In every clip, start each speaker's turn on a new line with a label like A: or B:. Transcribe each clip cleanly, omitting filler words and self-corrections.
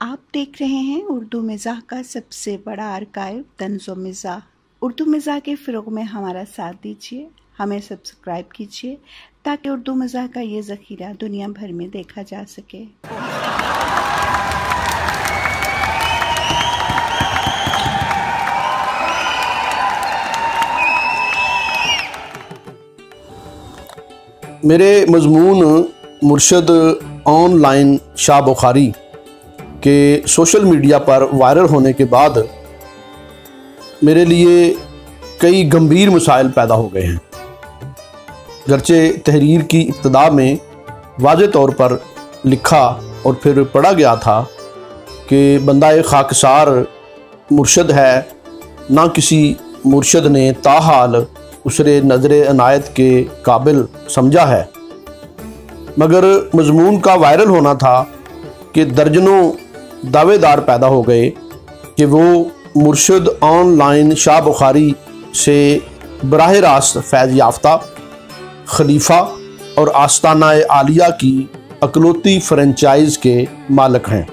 A: आप देख रहे हैं उर्दू मिज़ाह का सबसे बड़ा आर्काइव तंज़ो मिज़ाह। उर्दू मिज़ाह के फ़रोग़ में हमारा साथ दीजिए, हमें सब्सक्राइब कीजिए ताकि उर्दू मिज़ाह का ये ज़ख़ीरा दुनिया भर में देखा जा सके।
B: मेरे मज़मून मुर्शद ऑनलाइन शाह बुखारी के सोशल मीडिया पर वायरल होने के बाद मेरे लिए कई गंभीर मसाइल पैदा हो गए हैं। गरचे तहरीर की इब्तिदा में वाज़े तौर पर लिखा और फिर पढ़ा गया था कि बंदा एक खाकसार मुर्शद है, ना किसी मुर्शद ने ताहाल उसे नज़र इनायत के काबिल समझा है। मगर मज़मून का वायरल होना था कि दर्जनों दावेदार पैदा हो गए कि वो मुर्शद ऑनलाइन शाह बुखारी से बराह रास्त फैज़ याफ्ता, खलीफा और आस्ताना आलिया की अकलौती फ्रेंचाइज़ के मालिक हैं।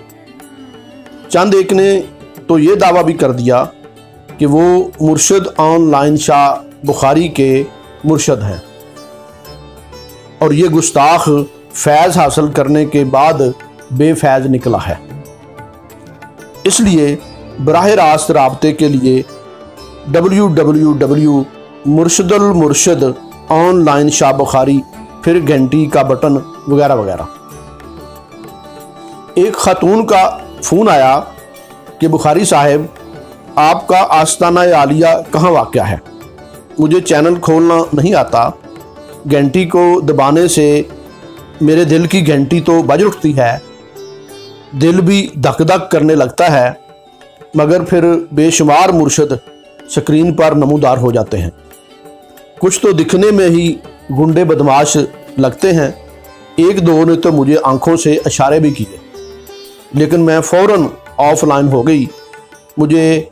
B: चंद एक ने तो ये दावा भी कर दिया कि वो मुर्शद ऑनलाइन शाह बुखारी के मुर्शद हैं और ये गुस्ताख फैज़ हासिल करने के बाद बेफैज़ निकला है। इसलिए बराह रास्त राब्ते के लिए www.murshidulmurshid ऑनलाइन शाह बुखारी फिर घंटी का बटन वगैरह वगैरह। एक खातून का फ़ोन आया कि बुखारी साहब, आपका आस्ताना आलिया कहाँ वाक़या है? मुझे चैनल खोलना नहीं आता, घंटी को दबाने से मेरे दिल की घंटी तो बज उठती है, दिल भी धक धक करने लगता है, मगर फिर बेशुमार मुर्शद स्क्रीन पर नमूदार हो जाते हैं। कुछ तो दिखने में ही गुंडे बदमाश लगते हैं। एक दो ने तो मुझे आंखों से इशारे भी किए, लेकिन मैं फ़ौरन ऑफलाइन हो गई। मुझे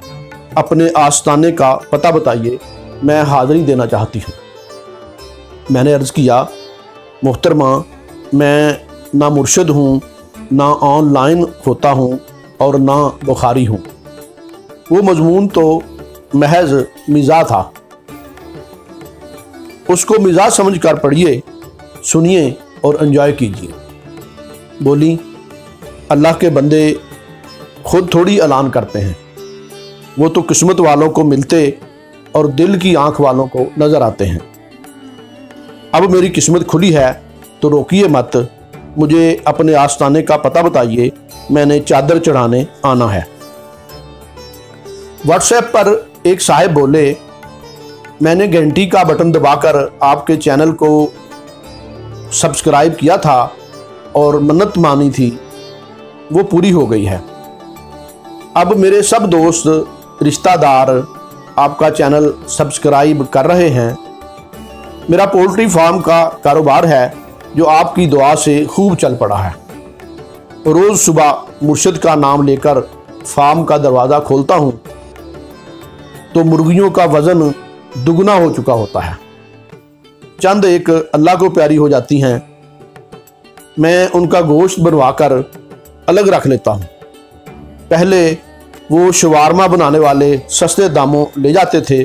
B: अपने आस्ताने का पता बताइए, मैं हाज़िरी देना चाहती हूँ। मैंने अर्ज़ किया, मोहतरमा, मैं ना मुर्शद हूँ, ना ऑनलाइन होता हूँ और ना बुखारी हूँ। वो मज़मून तो महज मिज़ाह था, उसको मिज़ाह समझ कर पढ़िए, सुनिए और एंजॉय कीजिए। बोली, अल्लाह के बंदे खुद थोड़ी ऐलान करते हैं, वो तो किस्मत वालों को मिलते और दिल की आंख वालों को नज़र आते हैं। अब मेरी किस्मत खुली है तो रोकिए मत, मुझे अपने आस्ताने का पता बताइए, मैंने चादर चढ़ाने आना है। व्हाट्सएप पर एक साहिब बोले, मैंने घंटी का बटन दबाकर आपके चैनल को सब्सक्राइब किया था और मन्नत मानी थी, वो पूरी हो गई है। अब मेरे सब दोस्त रिश्तेदार आपका चैनल सब्सक्राइब कर रहे हैं। मेरा पोल्ट्री फार्म का कारोबार है जो आपकी दुआ से खूब चल पड़ा है। रोज़ सुबह मुर्शद का नाम लेकर फार्म का दरवाज़ा खोलता हूँ तो मुर्गियों का वज़न दुगना हो चुका होता है। चंद एक अल्लाह को प्यारी हो जाती हैं, मैं उनका गोश्त बनवा कर अलग रख लेता हूँ। पहले वो शवारमा बनाने वाले सस्ते दामों ले जाते थे,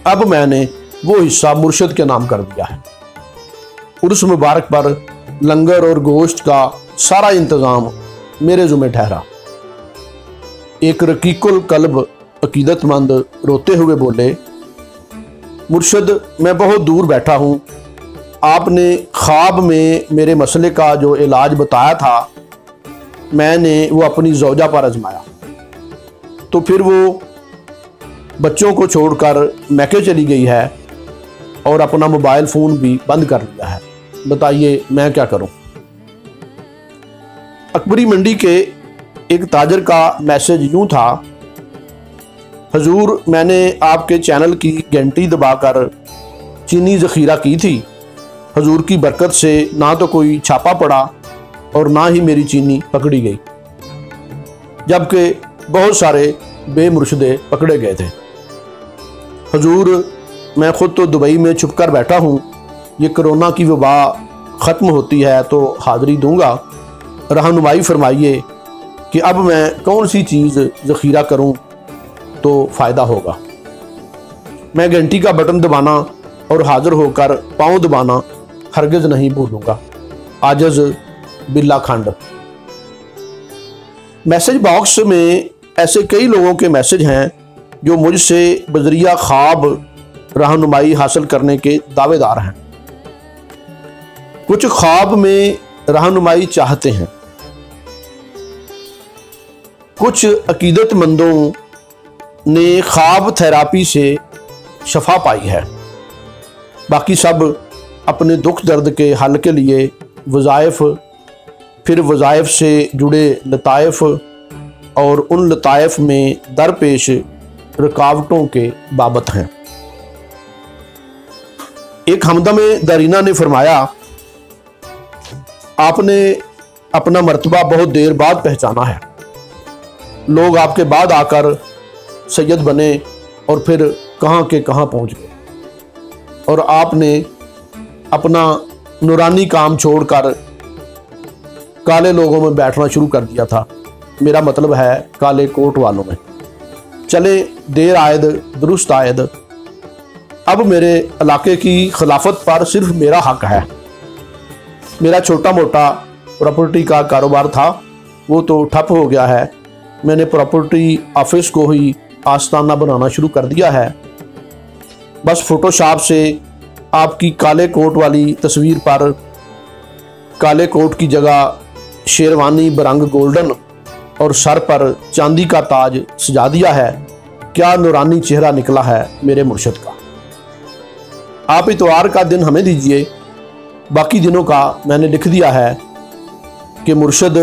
B: अब मैंने वो हिस्सा मुर्शद के नाम कर दिया है। उर्स मुबारक पर लंगर और गोश्त का सारा इंतज़ाम मेरे ज़ुम्मे ठहरा। एक रकीकुल कल्ब अकीदतमंद रोते हुए बोले, मुर्शद, मैं बहुत दूर बैठा हूँ, आपने ख्वाब में मेरे मसले का जो इलाज बताया था, मैंने वो अपनी ज़ौजा पर आजमाया, तो फिर वो बच्चों को छोड़कर मैके चली गई है और अपना मोबाइल फ़ोन भी बंद कर लिया है। बताइए मैं क्या करूं? अकबरी मंडी के एक ताजर का मैसेज यूं था, हजूर, मैंने आपके चैनल की घंटी दबाकर चीनी ज़ख़ीरा की थी। हजूर की बरकत से ना तो कोई छापा पड़ा और ना ही मेरी चीनी पकड़ी गई, जबकि बहुत सारे बेमुर्शदे पकड़े गए थे। हजूर, मैं ख़ुद तो दुबई में छुप कर बैठा हूँ, ये कोरोना की वबा ख़त्म होती है तो हाज़िरी दूँगा, रहनुमाई फरमाइए, کہ اب میں کون سی چیز ذخیرہ کروں تو فائدہ ہوگا۔ میں گھنٹی کا بٹن دبانا اور حاضر ہو کر پاؤں دبانا ہرگز نہیں بھولوں گا۔ عاجز باللہ کھنڈ۔ میسج باکس میں ایسے کئی لوگوں کے میسج ہیں جو مجھ سے بذریعہ خواب رہنمائی حاصل کرنے کے دعوے دار ہیں۔ کچھ خواب میں رہنمائی چاہتے ہیں، کچھ عقیدت مندوں نے خواب تھراپی سے شفا پائی ہے، باقی سب اپنے دکھ درد کے حل کے لیے وظائف، پھر وظائف سے جڑے لطائف اور ان لطائف میں درپیش رکاوٹوں کے بابت ہیں۔ ایک ہمدم دارینہ نے فرمایا، آپ نے اپنا مرتبہ بہت دیر بعد پہچانا ہے۔ لوگ آپ کے بعد آ کر سید بنے اور پھر کہاں کے کہاں پہنچ گئے، اور آپ نے اپنا نورانی کام چھوڑ کر کالے لوگوں میں بیٹھنا شروع کر دیا تھا۔ میرا مطلب ہے کالے کوٹ والوں میں۔ چلے دیر آئد درست آئد، اب میرے علاقے کی خلافت پر صرف میرا حق ہے۔ میرا چھوٹا موٹا پراپرٹی کا کاروبار تھا، وہ تو ٹھپ ہو گیا ہے۔ میں نے پراپرٹی آفس کو ہی آستانہ بنانا شروع کر دیا ہے۔ بس فوٹو شاپ سے آپ کی کالے کوٹ والی تصویر پر کالے کوٹ کی جگہ شیروانی برنگ گولڈن اور سر پر چاندی کا تاج سجا دیا ہے۔ کیا نورانی چہرہ نکلا ہے میرے مرشد کا۔ آپ اتوار کا دن ہمیں دیجئے، باقی دنوں کا میں نے لکھ دیا ہے کہ مرشد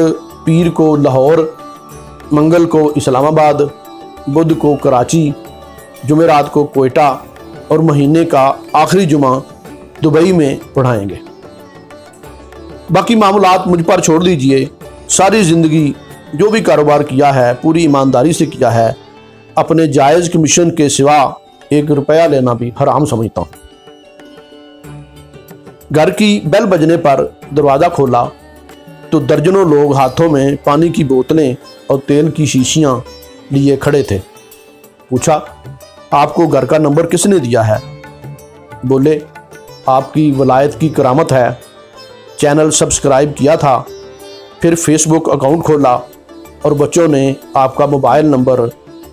B: پیر کو لاہور، منگل کو اسلام آباد، بدھ کو کراچی، جمعرات کو کوئٹہ اور مہینے کا آخری جمعہ دبئی میں پڑھائیں گے۔ باقی معاملات مجھ پر چھوڑ دیجئے۔ ساری زندگی جو بھی کاروبار کیا ہے پوری ایمانداری سے کیا ہے۔ اپنے جائز کمیشن کے سوا 1 روپیہ لینا بھی حرام سمجھتا ہوں۔ گھر کی بیل بجنے پر دروازہ کھولا تو درجنوں لوگ ہاتھوں میں پانی کی بوتلیں اور تیل کی شیشیاں لیے کھڑے تھے۔ پوچھا، آپ کو گھر کا نمبر کس نے دیا ہے؟ بولے، آپ کی ولایت کی کرامت ہے۔ چینل سبسکرائب کیا تھا، پھر فیس بک اکاؤنٹ کھولا اور بچوں نے آپ کا موبائل نمبر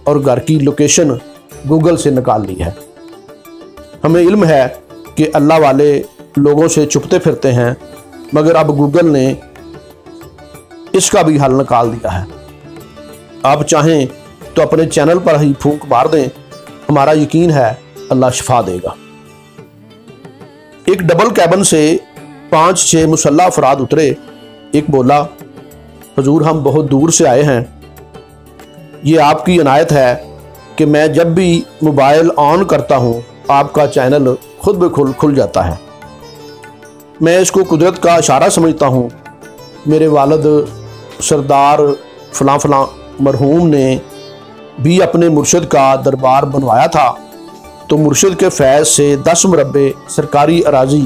B: اور گھر کی لوکیشن گوگل سے نکال لی ہے۔ ہمیں علم ہے کہ اللہ والے لوگوں سے چھپتے پھرتے ہیں، مگر اب گوگل نے اس کا بھی حل نکال دیا ہے۔ آپ چاہیں تو اپنے چینل پر ہی پھونک مار دیں، ہمارا یقین ہے اللہ شفا دے گا۔ ایک ڈبل کیبن سے 5-6 مسلح افراد اترے۔ ایک بولا، حضور ہم بہت دور سے آئے ہیں، یہ آپ کی عنایت ہے کہ میں جب بھی موبائل آن کرتا ہوں آپ کا چینل خود بخود کھل جاتا ہے۔ میں اس کو قدرت کا اشارہ سمجھتا ہوں۔ میرے والد سردار فلاں فلاں مرحوم نے بھی اپنے مرشد کا دربار بنوایا تھا، تو مرشد کے فیض سے 10 مربے سرکاری اراضی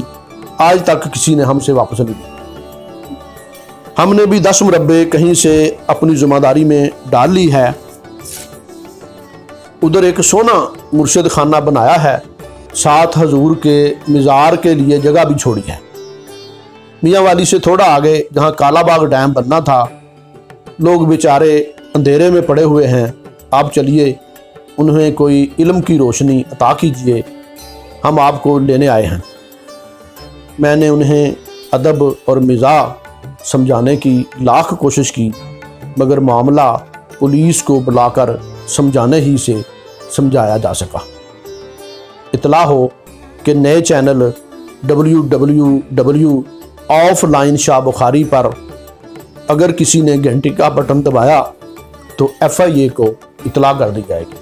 B: آج تک کسی نے ہم سے واپس نہیں دی۔ ہم نے بھی 10 مربے کہیں سے اپنی ذمہ داری میں ڈال لی ہے۔ ادھر ایک سونا مرشد خانہ بنایا ہے، ساتھ حضور کے مزار کے لیے جگہ بھی چھوڑی ہے۔ میاں والی سے تھوڑا آگے جہاں کالا باغ ڈیم بننا تھا، لوگ بیچارے اندھیرے میں پڑے ہوئے ہیں۔ آپ چلیے انہیں کوئی علم کی روشنی عطا کیجیے، ہم آپ کو لینے آئے ہیں۔ میں نے انہیں ادب اور مزاح سمجھانے کی لاکھ کوشش کی، مگر معاملہ پولیس کو بلا کر سمجھانے ہی سے سمجھایا جا سکا۔ اطلاع ہو کہ نئے چینل www آف لائن شاہ بخاری پر اگر کسی نے گھنٹی کا بٹن دبایا تو FIA کو اطلاع کر دی جائے گی۔